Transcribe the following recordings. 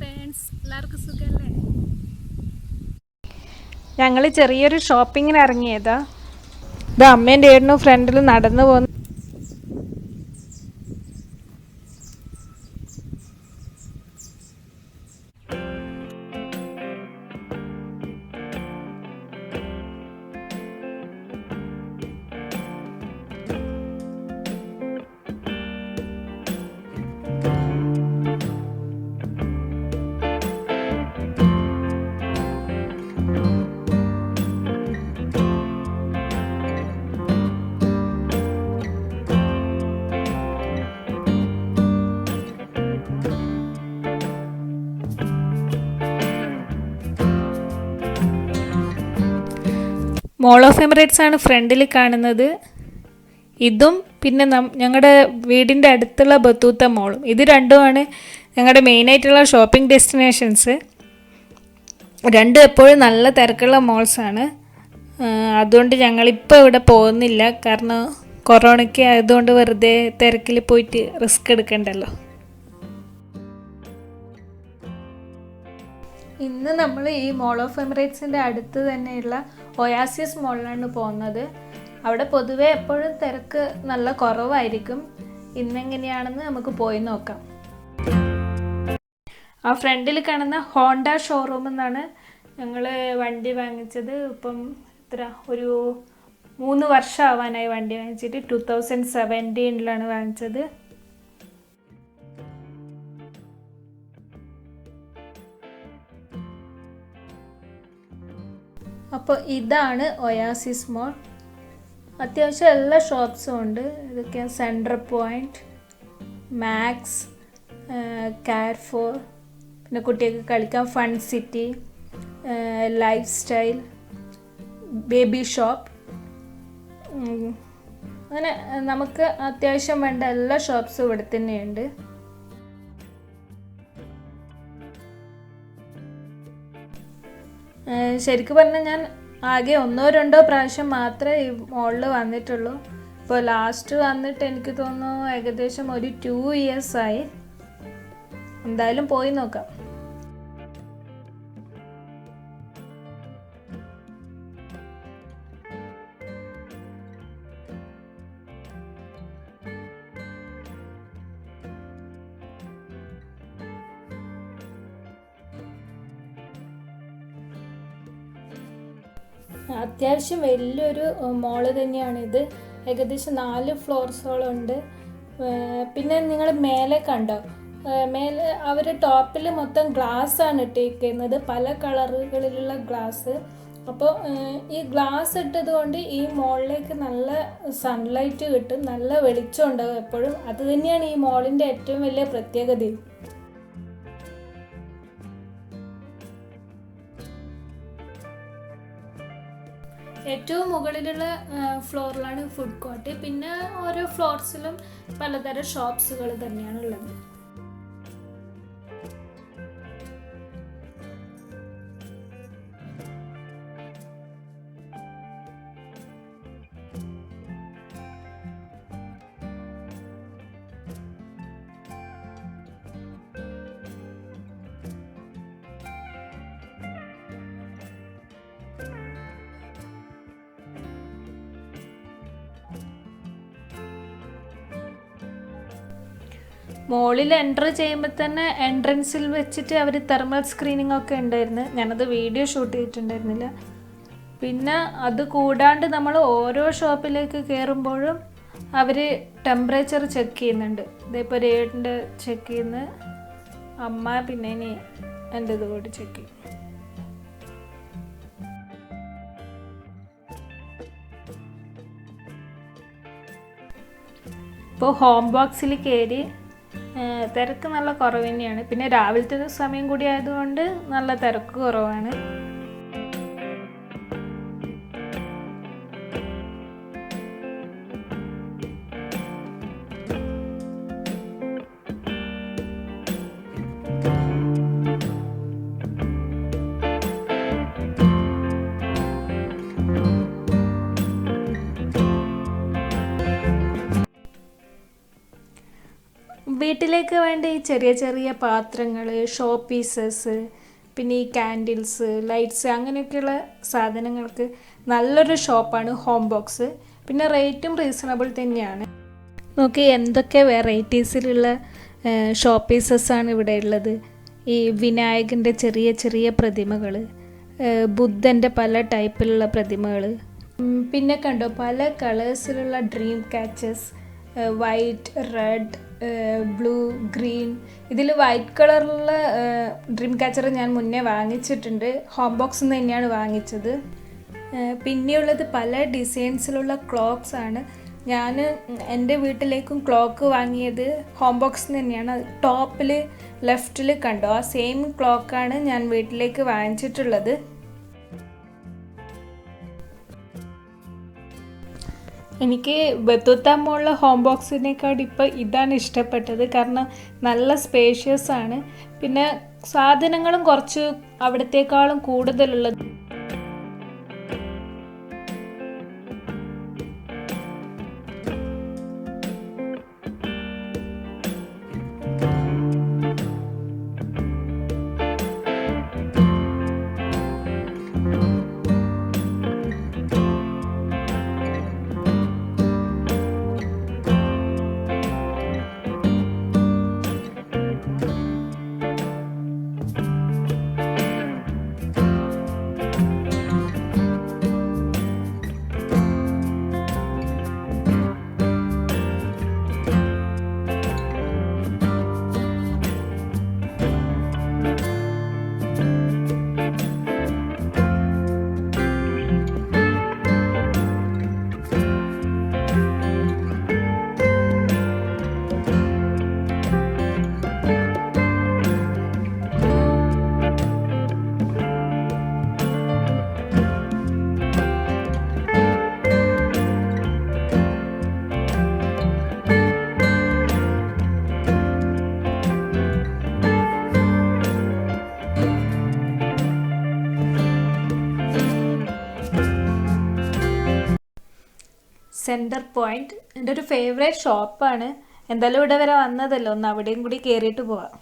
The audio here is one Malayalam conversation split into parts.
ഫ്രണ്ട്സ്, എല്ലാവർക്കും സുഖമല്ലേ? ഞങ്ങൾ ചെറിയൊരു ഷോപ്പിങ്ങിന് ഇറങ്ങിയതാ. ഇത് അമ്മേൻ്റെ ഏട്ടനും ഫ്രണ്ടിൽ നടന്നു പോകുന്നു. മോൾ ഓഫ് എമിറേറ്റ്സ് ആണ് ഫ്രണ്ടിൽ കാണുന്നത്. ഇതും പിന്നെ ഞങ്ങളുടെ വീടിൻ്റെ അടുത്തുള്ള ബത്തൂത്ത മോളും, ഇത് രണ്ടുമാണ് ഞങ്ങളുടെ മെയിനായിട്ടുള്ള ഷോപ്പിംഗ് ഡെസ്റ്റിനേഷൻസ്. രണ്ടും എപ്പോഴും നല്ല തിരക്കുള്ള മോൾസാണ്. അതുകൊണ്ട് ഞങ്ങളിപ്പോൾ ഇവിടെ പോകുന്നില്ല, കാരണം കൊറോണയ്ക്ക് ആയതുകൊണ്ട് വെറുതെ തിരക്കിൽ പോയിട്ട് റിസ്ക് എടുക്കണ്ടല്ലോ. ഇന്ന് നമ്മൾ ഈ മോൾ ഓഫ് എമിറേറ്റ്സിൻ്റെ അടുത്ത് തന്നെയുള്ള ഒയാസിസ് മോളിലാണ് പോകുന്നത്. അവിടെ പൊതുവെ എപ്പോഴും തിരക്ക് നല്ല കുറവായിരിക്കും. ഇന്നെങ്ങനെയാണെന്ന് നമുക്ക് പോയി നോക്കാം. ആ ഫ്രണ്ടിൽ കാണുന്ന ഹോണ്ട ഷോറൂമിൽ നിന്നാണ് ഞങ്ങൾ വണ്ടി വാങ്ങിച്ചത്. ഇപ്പം ഒരു 3 വർഷം ആവാനായി വണ്ടി വാങ്ങിച്ചിട്ട്. 2017 വാങ്ങിച്ചത്. അപ്പോൾ ഇതാണ് ഒയാസിസ് മോൾ. അത്യാവശ്യം എല്ലാ ഷോപ്സും ഉണ്ട്. ഇതൊക്കെ സെൻട്രൽ പോയിൻറ്റ്, മാക്സ്, കാർഫോർ, പിന്നെ കുട്ടികൾക്ക് കളിക്കാൻ fun city, life style, baby shop, അങ്ങനെ നമുക്ക് അത്യാവശ്യം വേണ്ട എല്ലാ ഷോപ്സും ഇവിടെ തന്നെയുണ്ട്. ശരിക്കും പറഞ്ഞാൽ ഞാൻ ആകെ 1-2 പ്രാവശ്യം മാത്രമേ ഈ മോളിൽ വന്നിട്ടുള്ളൂ. ഇപ്പോൾ ലാസ്റ്റ് വന്നിട്ട് എനിക്ക് തോന്നുന്നു ഏകദേശം ഒരു 2 years ആയി. എന്തായാലും പോയി നോക്കാം. അത്യാവശ്യം വലിയൊരു മോള് തന്നെയാണിത്. ഏകദേശം 4 ഫ്ലോർസോളുണ്ട്. പിന്നെ നിങ്ങൾ മേലെ കണ്ടോ, മേലെ അവർ ടോപ്പിൽ മൊത്തം ഗ്ലാസ്സാണ് ഇട്ടിരിക്കുന്നത്, പല കളറുകളിലുള്ള ഗ്ലാസ്. അപ്പോൾ ഈ ഗ്ലാസ് ഇട്ടത് കൊണ്ട് ഈ മോളിലേക്ക് നല്ല സൺലൈറ്റ് കിട്ടും, നല്ല വെളിച്ചം ഉണ്ടാകും എപ്പോഴും. അത് തന്നെയാണ് ഈ മോളിൻ്റെ ഏറ്റവും വലിയ പ്രത്യേകതയും. ഏറ്റവും മുകളിലുള്ള ഫ്ലോറിലാണ് ഫുഡ് കോർട്ട്. പിന്നെ ഓരോ ഫ്ലോർസിലും പലതരം ഷോപ്സുകൾ തന്നെയാണുള്ളത്. മോളിൽ എൻ്റർ ചെയ്യുമ്പോൾ തന്നെ എൻട്രൻസിൽ വെച്ചിട്ട് അവർ തെർമൽ സ്ക്രീനിങ് ഒക്കെ ഉണ്ടായിരുന്നു. ഞാനത് വീഡിയോ ഷൂട്ട് ചെയ്തിട്ടുണ്ടായിരുന്നില്ല. പിന്നെ അത് കൂടാണ്ട് നമ്മൾ ഓരോ ഷോപ്പിലേക്ക് കയറുമ്പോഴും അവർ ടെമ്പറേച്ചർ ചെക്ക് ചെയ്യുന്നുണ്ട്. ഇതിപ്പോൾ റേറ്റിൻ്റെ ചെക്ക് ചെയ്യുന്ന അമ്മ, പിന്നെ ഇനി എൻ്റെ ഇത് കൂടി ചെക്ക് ചെയ്യും. ഇപ്പോൾ ഹോം ബോക്സിൽ കയറി തിരക്ക് നല്ല കുറവ് തന്നെയാണ്. പിന്നെ രാവിലത്തെ സമയം കൂടി ആയതുകൊണ്ട് നല്ല തിരക്ക് കുറവാണ്. വീട്ടിലേക്ക് വേണ്ട ഈ ചെറിയ ചെറിയ പാത്രങ്ങൾ, ഷോ പീസസ്, പിന്നെ ഈ കാൻഡിൽസ്, ലൈറ്റ്സ് അങ്ങനെയൊക്കെയുള്ള സാധനങ്ങൾക്ക് നല്ലൊരു ഷോപ്പാണ് ഹോം ബോക്സ്. പിന്നെ റേറ്റും റീസണബിൾ തന്നെയാണ്. നോക്കി എന്തൊക്കെ വെറൈറ്റീസിലുള്ള ഷോ പീസസ്സാണ് ഇവിടെ ഉള്ളത്. ഈ വിനായകൻ്റെ ചെറിയ ചെറിയ പ്രതിമകൾ, ബുദ്ധൻ്റെ പല ടൈപ്പിലുള്ള പ്രതിമകൾ, പിന്നെ കണ്ടോ പല കളേഴ്സിലുള്ള dream catches, white, red, blue, green. ഇതിൽ വൈറ്റ് കളറിലുള്ള ഡ്രീം ക്യാച്ചർ ഞാൻ മുന്നേ വാങ്ങിച്ചിട്ടുണ്ട്. ഹോം ബോക്സിൽ നിന്ന് തന്നെയാണ് വാങ്ങിച്ചത്. പിന്നെയുള്ളത് പല ഡിസൈൻസിലുള്ള ക്ലോക്ക്സ് ആണ്. ഞാൻ എൻ്റെ വീട്ടിലേക്കും ക്ലോക്ക് വാങ്ങിയത് ഹോം ബോക്സിൽ നിന്ന് തന്നെയാണ്. ടോപ്പിൽ ലെഫ്റ്റിൽ കണ്ടോ ആ സെയിം ക്ലോക്കാണ് ഞാൻ വീട്ടിലേക്ക് വാങ്ങിച്ചിട്ടുള്ളത്. എനിക്ക് ബത്തുത്ത മോളിലെ ഹോം ബോക്സിനേക്കാൾ ഇപ്പോൾ ഇതാണ് ഇഷ്ടപ്പെട്ടത്. കാരണം നല്ല സ്പേഷ്യസ് ആണ്. പിന്നെ സാധനങ്ങളും കുറച്ച് അവിടത്തേക്കാളും കൂടുതലുള്ളത്. സെൻറ്റർ പോയിന്റ് എൻ്റെ ഒരു ഫേവറേറ്റ് ഷോപ്പാണ്. എന്തായാലും ഇവിടെ വരെ വന്നതല്ലോ, ഒന്ന് അവിടെയും കൂടി കയറിയിട്ട് പോവാം.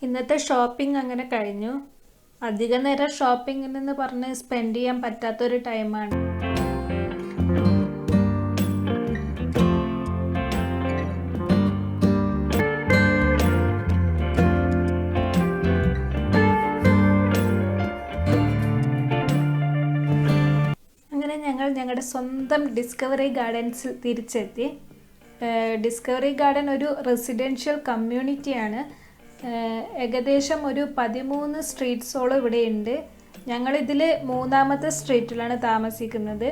ഇന്നത്തെ ഷോപ്പിംഗ് അങ്ങനെ കഴിഞ്ഞു. അധിക നേരം ഷോപ്പിങ്ങിനെന്ന് പറഞ്ഞ് സ്പെൻഡ് ചെയ്യാൻ പറ്റാത്തൊരു ടൈമാണ്. അങ്ങനെ ഞങ്ങൾ ഞങ്ങളുടെ സ്വന്തം ഡിസ്കവറി ഗാർഡൻസിൽ തിരിച്ചെത്തി. ഡിസ്കവറി ഗാർഡൻ ഒരു റെസിഡൻഷ്യൽ കമ്മ്യൂണിറ്റിയാണ്. ഏകദേശം ഒരു 13 സ്ട്രീറ്റ്സോളം ഇവിടെയുണ്ട്. ഞങ്ങളിതിൽ 3ാമത്തെ സ്ട്രീറ്റിലാണ് താമസിക്കുന്നത്.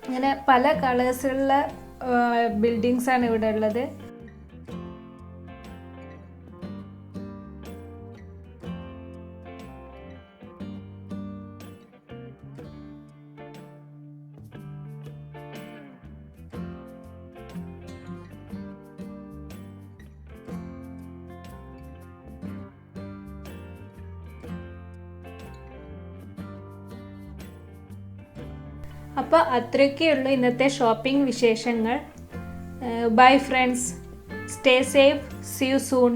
അങ്ങനെ പല കളേഴ്സിലുള്ള ബിൽഡിങ്സാണ് ഇവിടെ ഉള്ളത്. അപ്പോൾ അത്രയൊക്കെയുള്ളൂ ഇന്നത്തെ ഷോപ്പിംഗ് വിശേഷങ്ങൾ. Bye friends, stay safe, see you soon.